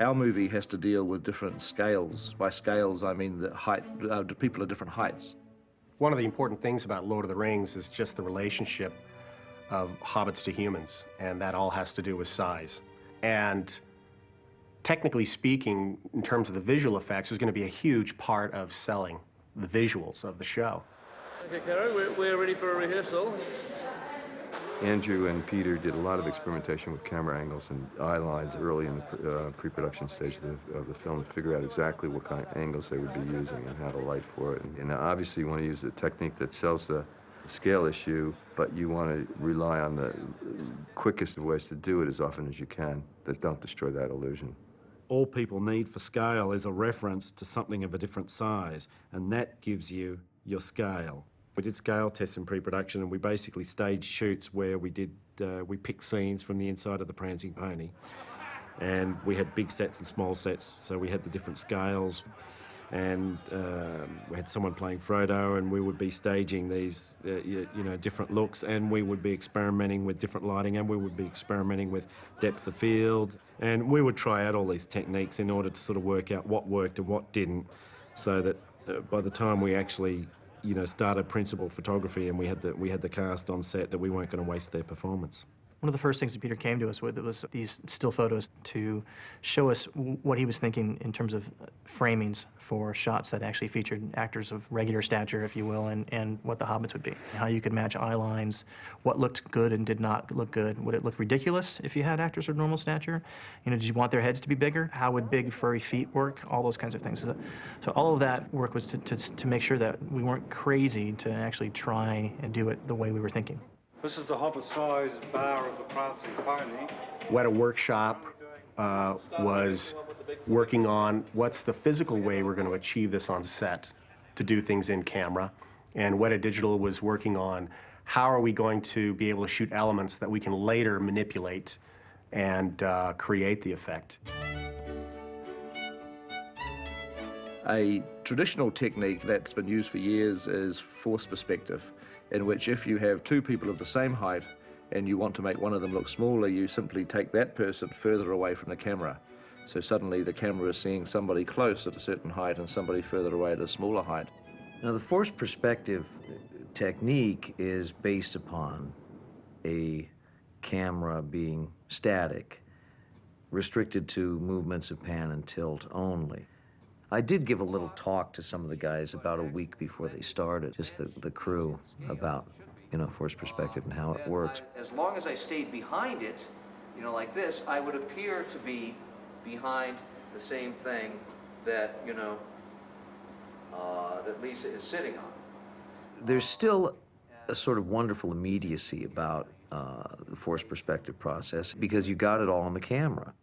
Our movie has to deal with different scales. By scales, I mean the height, people at different heights. One of the important things about Lord of the Rings is just the relationship of hobbits to humans, and that all has to do with size. And technically speaking, in terms of the visual effects, there's going to be a huge part of selling the visuals of the show. Okay, Caro, we're ready for a rehearsal. Andrew and Peter did a lot of experimentation with camera angles and eye lines early in the pre-production stage of the film to figure out exactly what kind of angles they would be using and how to light for it. And obviously you want to use a technique that sells the scale issue, but you want to rely on the quickest of ways to do it as often as you can that don't destroy that illusion. All people need for scale is a reference to something of a different size, and that gives you your scale. We did scale tests in pre-production, and we basically staged shoots where we picked scenes from the inside of the Prancing Pony. And we had big sets and small sets, so we had the different scales. And we had someone playing Frodo, and we would be staging these, different looks, and we would be experimenting with different lighting, and we would be experimenting with depth of field. And we would try out all these techniques in order to sort of work out what worked and what didn't, so that by the time we actually started principal photography and we had the cast on set, that we weren't going to waste their performance. One of the first things that Peter came to us with was these still photos to show us what he was thinking in terms of framings for shots that actually featured actors of regular stature, if you will, and what the hobbits would be. How you could match eye lines, what looked good and did not look good. Would it look ridiculous if you had actors of normal stature? Did you want their heads to be bigger? How would big furry feet work? All those kinds of things. So all of that work was to make sure that we weren't crazy to actually try and do it the way we were thinking. This is the hobbit-sized bar of the Prancing Pony. Weta Workshop was working on what's the physical way we're going to achieve this on set, to do things in camera. And Weta Digital was working on how are we going to be able to shoot elements that we can later manipulate and create the effect. A traditional technique that's been used for years is force perspective, in which if you have two people of the same height and you want to make one of them look smaller, you simply take that person further away from the camera. So suddenly the camera is seeing somebody close at a certain height and somebody further away at a smaller height. Now, the force perspective technique is based upon a camera being static, restricted to movements of pan and tilt only. I did give a little talk to some of the guys about a week before they started, just the crew, about, force perspective and how it works. As long as I stayed behind it, like this, I would appear to be behind the same thing that, that Lisa is sitting on. There's still a sort of wonderful immediacy about the force perspective process because you got it all on the camera.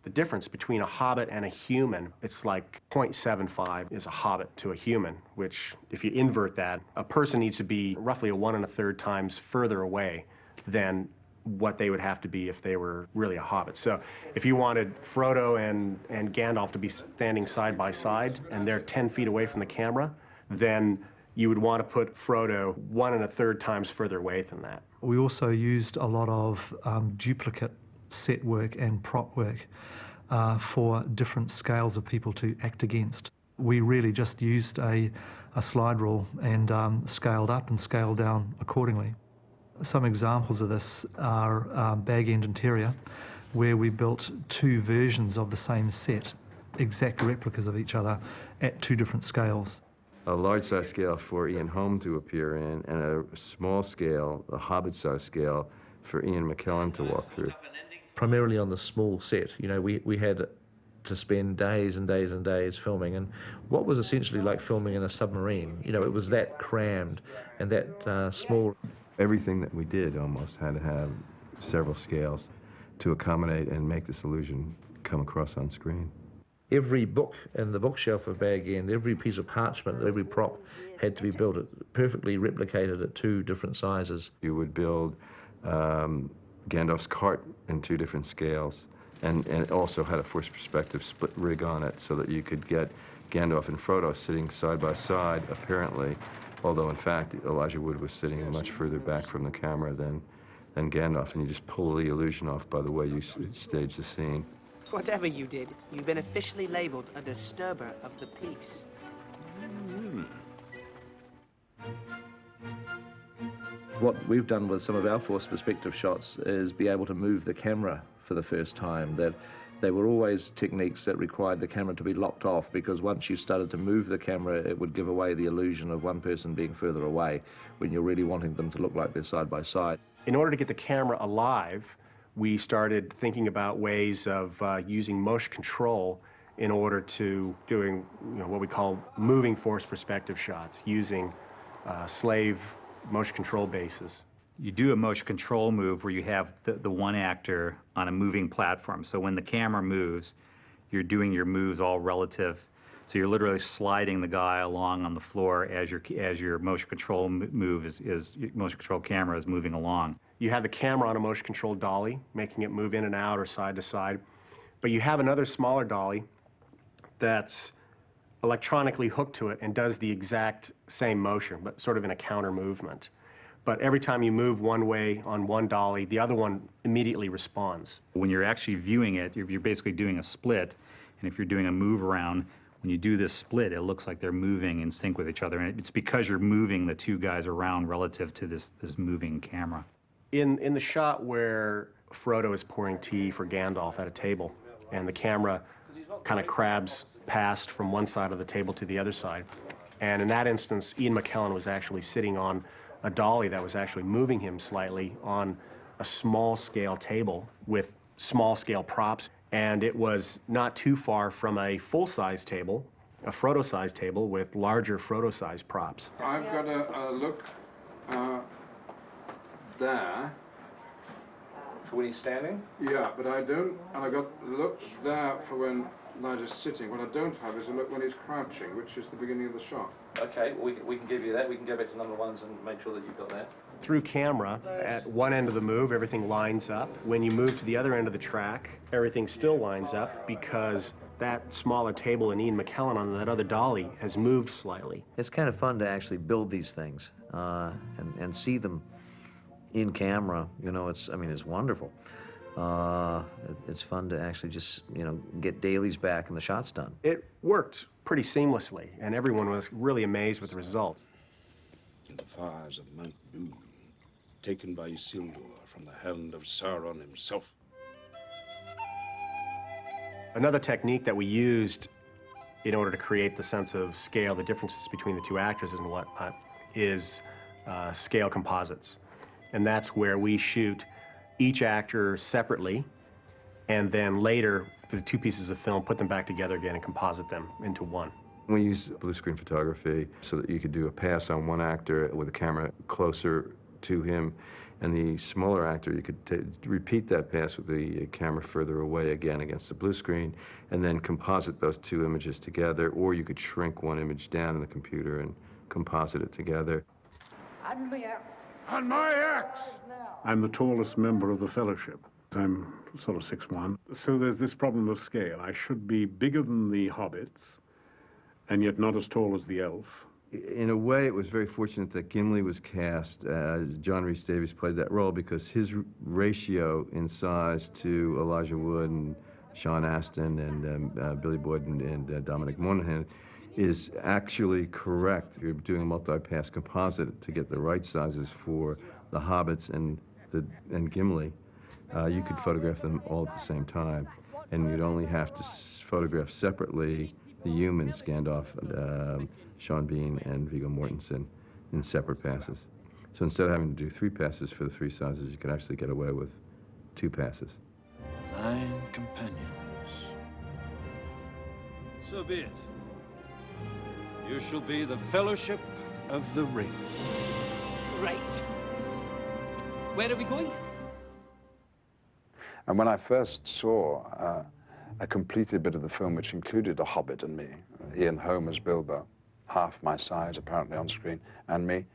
The difference between a hobbit and a human, it's like 0.75 is a hobbit to a human, which if you invert that, a person needs to be roughly a 1 1/3 times further away than what they would have to be if they were really a hobbit. So if you wanted Frodo and Gandalf to be standing side by side and they're 10 feet away from the camera, then you would want to put Frodo 1 1/3 times further away than that. We also used a lot of duplicate set work and prop work for different scales of people to act against. We really just used a slide rule and scaled up and scaled down accordingly. Some examples of this are Bag End Interior, where we built 2 versions of the same set, exact replicas of each other at 2 different scales. A large-size scale for Ian Holm to appear in, and a small scale, a Hobbit-size scale, for Ian McKellen to walk through. Primarily on the small set, we had to spend days and days and days filming, and what was essentially like filming in a submarine. It was that crammed and that small. Everything that we did almost had to have several scales to accommodate and make this illusion come across on screen. Every book in the bookshelf of Bag End, every piece of parchment, every prop had to be built perfectly replicated at 2 different sizes. You would build Gandalf's cart in 2 different scales, and it also had a force perspective split rig on it so that you could get Gandalf and Frodo sitting side by side, apparently, although in fact Elijah Wood was sitting much further back from the camera than Gandalf, and you just pull the illusion off by the way you stage the scene. Whatever you did, you've been officially labeled a disturber of the peace. What we've done with some of our forced perspective shots is be able to move the camera for the first time. That they were always techniques that required the camera to be locked off, because once you started to move the camera, it would give away the illusion of one person being further away when you're really wanting them to look like they're side by side. In order to get the camera alive, we started thinking about ways of using motion control in order to doing what we call moving forced perspective shots, using slave motion control bases. You do a motion control move where you have the one actor on a moving platform. So when the camera moves, you're doing your moves all relative. So you're literally sliding the guy along on the floor as your motion control motion control camera is moving along. You have the camera on a motion control dolly, making it move in and out or side to side. But you have another smaller dolly that's electronically hooked to it and does the exact same motion, but sort of in a counter movement. But every time you move one way on one dolly, the other one immediately responds. When you're actually viewing it, you're basically doing a split. And if you're doing a move around, when you do this split, it looks like they're moving in sync with each other. And it's because you're moving the two guys around relative to this moving camera. In the shot where Frodo is pouring tea for Gandalf at a table, and the camera kind of crabs past from one side of the table to the other side. And in that instance, Ian McKellen was actually sitting on a dolly that was actually moving him slightly on a small-scale table with small-scale props. And it was not too far from a full-size table, a Frodo-sized table with larger Frodo-sized props. I've got a look there. For when he's standing? Yeah, but I don't, and I got a look there for when Nigel's sitting. What I don't have is a look when he's crouching, which is the beginning of the shot. Okay, well, we can give you that. We can go back to number ones and make sure that you've got that. Through camera, at one end of the move, everything lines up. When you move to the other end of the track, everything still lines up because that smaller table and Ian McKellen on that other dolly has moved slightly. It's kind of fun to actually build these things and see them in camera. It's wonderful. It's fun to actually just, get dailies back and the shots done. It worked pretty seamlessly, and everyone was really amazed with the results. The fires of Mount Doom, taken by Isildur from the hand of Sauron himself. Another technique that we used in order to create the sense of scale, the differences between the two actors and whatnot, is scale composites. And that's where we shoot each actor separately, and then later, the two pieces of film, put them back together again and composite them into one. We use blue screen photography so that you could do a pass on one actor with the camera closer to him, and the smaller actor, you could repeat that pass with the camera further away again against the blue screen, and then composite those two images together, or you could shrink one image down in the computer and composite it together. On my axe! I'm the tallest member of the Fellowship. I'm sort of 6'1". So there's this problem of scale. I should be bigger than the hobbits, and yet not as tall as the elf. In a way, it was very fortunate that Gimli was cast. John Rhys Davies played that role because his ratio in size to Elijah Wood and Sean Astin and Billy Boyd and Dominic Monaghan is actually correct. You're doing a multi-pass composite to get the right sizes for the hobbits and Gimli. You could photograph them all at the same time, and you'd only have to photograph separately the humans, Gandalf, Sean Bean, and Viggo Mortensen, in separate passes. So instead of having to do 3 passes for the 3 sizes, you could actually get away with 2 passes. 9 companions. So be it. You shall be the Fellowship of the Ring. Right. Where are we going? And when I first saw a completed bit of the film, which included a Hobbit and me, Ian Holm as Bilbo, half my size apparently on screen, and me,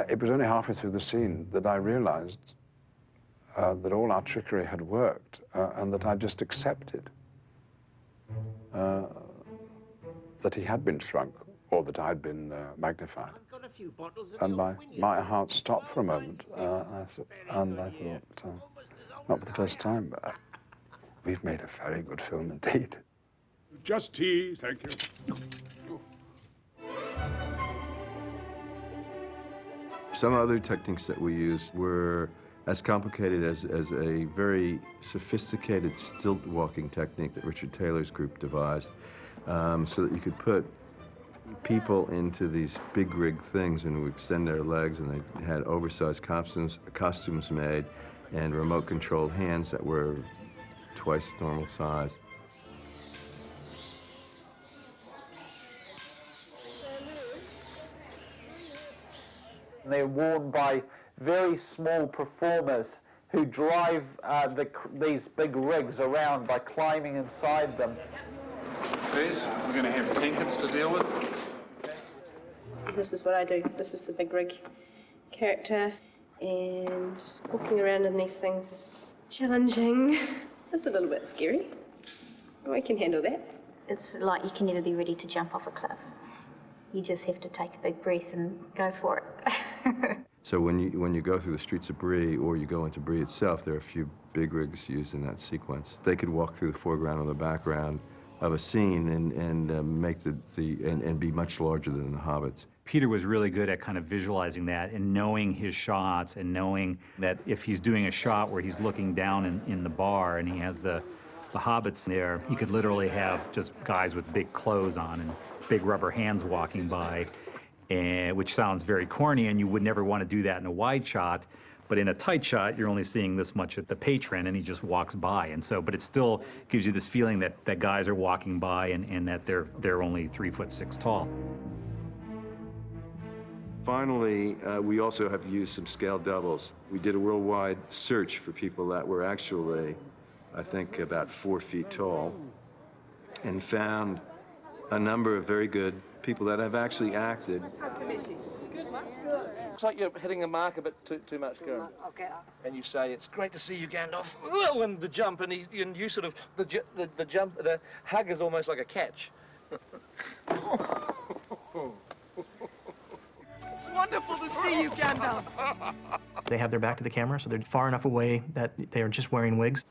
it was only halfway through the scene that I realized that all our trickery had worked and that I just accepted that he had been shrunk or that I'd been magnified. And my heart stopped for a moment, and I thought, not for the first time, but we've made a very good film indeed. Just tea, thank you. Some other techniques that we used were as complicated as a very sophisticated stilt walking technique that Richard Taylor's group devised, so that you could put people into these big rig things and would extend their legs, and they had oversized costumes made and remote controlled hands that were twice normal size. They're worn by very small performers who drive these big rigs around by climbing inside them. Please, we're going to have trinkets to deal with. This is what I do. This is the big rig character, and walking around in these things is challenging. It's a little bit scary. I can handle that. It's like you can never be ready to jump off a cliff. You just have to take a big breath and go for it. So when you go through the streets of Brie, or you go into Brie itself, there are a few big rigs used in that sequence. They could walk through the foreground or the background of a scene and make and be much larger than the Hobbits. Peter was really good at kind of visualizing that and knowing his shots, and knowing that if he's doing a shot where he's looking down in the bar and he has the Hobbits there, he could literally have just guys with big clothes on and big rubber hands walking by, which sounds very corny, and you would never want to do that in a wide shot. But in a tight shot, you're only seeing this much at the patron, and he just walks by. And so, but it still gives you this feeling that guys are walking by and that they're only 3'6" tall. Finally, we also have used some scale doubles. We did a worldwide search for people that were actually, I think, about 4 feet tall, and found a number of very good people that have actually acted. Looks like you're hitting a mark a bit too much, Karen. Okay. And you say, "It's great to see you, Gandalf." Oh, and the jump, and you sort of the jump, the hug is almost like a catch. It's wonderful to see you, Gandalf. They have their back to the camera, so they're far enough away that they are just wearing wigs.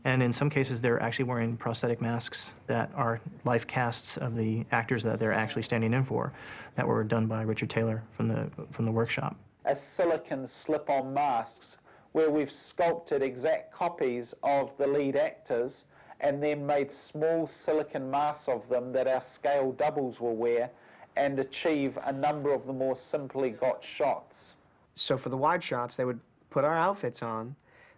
And in some cases, they're actually wearing prosthetic masks that are life casts of the actors that they're actually standing in for, that were done by Richard Taylor from the workshop. As silicon slip-on masks, where we've sculpted exact copies of the lead actors and then made small silicon masks of them that our scale doubles will wear and achieve a number of the more simply got shots. So for the wide shots, they would put our outfits on,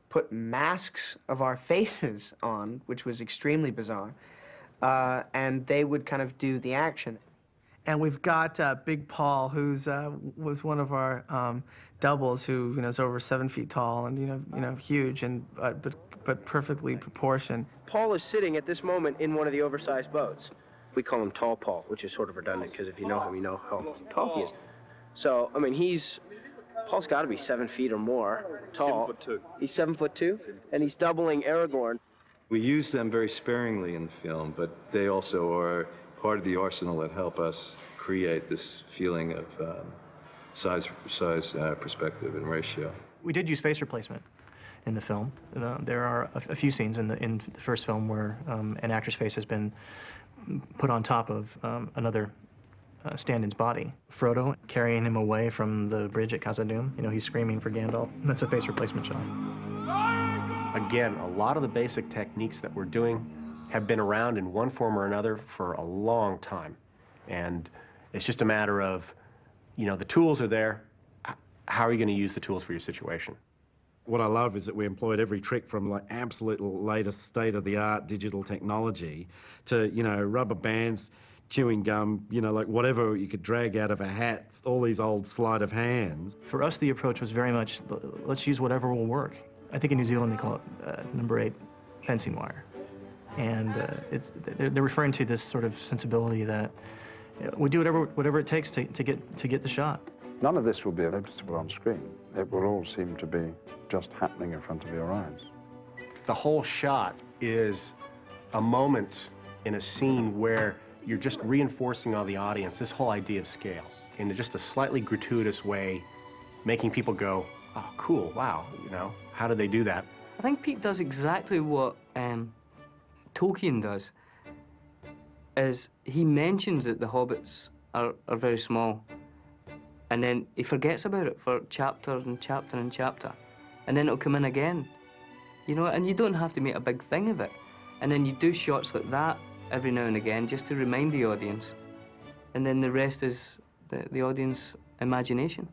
put masks of our faces on, which was extremely bizarre, and they would kind of do the action. And we've got Big Paul, who's was one of our doubles, who is over 7 feet tall and huge and but perfectly proportioned. Paul is sitting at this moment in one of the oversized boats. We call him Tall Paul, which is sort of redundant because if you know him, you know how tall he is. So I mean, Paul's got to be 7 feet or more tall. 7'2". He's 7'2", and he's doubling Aragorn. We use them very sparingly in the film, but they also are part of the arsenal that help us create this feeling of size, perspective, and ratio. We did use face replacement in the film. There are a few scenes in the first film where an actor's face has been put on top of another stand-in's body. Frodo carrying him away from the bridge at Khazad-dûm. He's screaming for Gandalf. That's a face replacement shot. Again, a lot of the basic techniques that we're doing have been around in one form or another for a long time. And it's just a matter of, the tools are there. How are you going to use the tools for your situation? What I love is that we employed every trick from like absolute latest state-of-the-art digital technology to, rubber bands, chewing gum, like whatever you could drag out of a hat, all these old sleight of hands. For us, the approach was very much, let's use whatever will work. I think in New Zealand they call it number 8 fencing wire. And they're referring to this sort of sensibility that we do whatever it takes to get the shot. None of this will be noticeable on screen. It will all seem to be just happening in front of your eyes. The whole shot is a moment in a scene where you're just reinforcing on the audience this whole idea of scale in just a slightly gratuitous way, making people go, oh, cool, wow, how did they do that? I think Pete does exactly what Tolkien does, is he mentions that the hobbits are very small, and then he forgets about it for chapter and chapter and chapter, and then it'll come in again, and you don't have to make a big thing of it. And then you do shots like that every now and again just to remind the audience, and then the rest is the audience imagination.